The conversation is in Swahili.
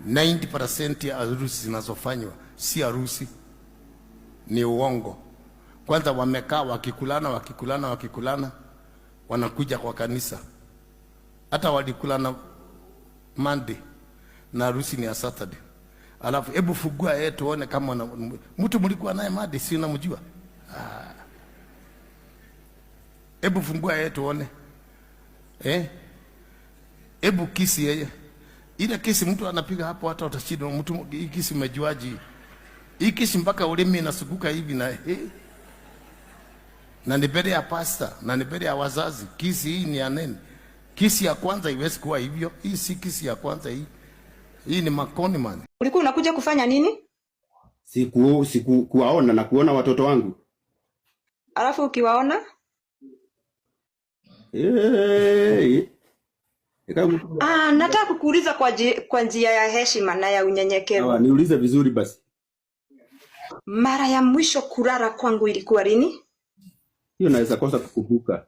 90% ya harusi zinazofanywa si harusi, ni uongo. Kwanza wamekaa wakikulana, wanakuja kwa kanisa. Hata walikulana Monday na harusi ni ya Saturday. Alafu hebu fugua tuone kama mtu mlikuwa naye Monday, si unamjua? Hebu fungua tuone. Hebu kisi yeye. Ile kisi mtu anapiga hapo, hata utashinda mtu. Hii kisi umejuaje? Hii kisi mpaka ulimi inasukuka hivi na ni mbele ya pasta, na ni mbele ya wazazi. Kisi hii ni ya nini? Kisi ya kwanza iwezi kuwa hivyo. Hii si kisi ya kwanza hii. Hii ni makoni man. Ulikuwa unakuja kufanya nini? Siku kuwaona na kuona watoto wangu. Alafu ukiwaona? Nataka kukuuliza kwa njia ya heshima na ya unyenyekevu. Niulize vizuri basi. Mara ya mwisho kulala kwangu ilikuwa lini? Hiyo naweza kosa kukumbuka.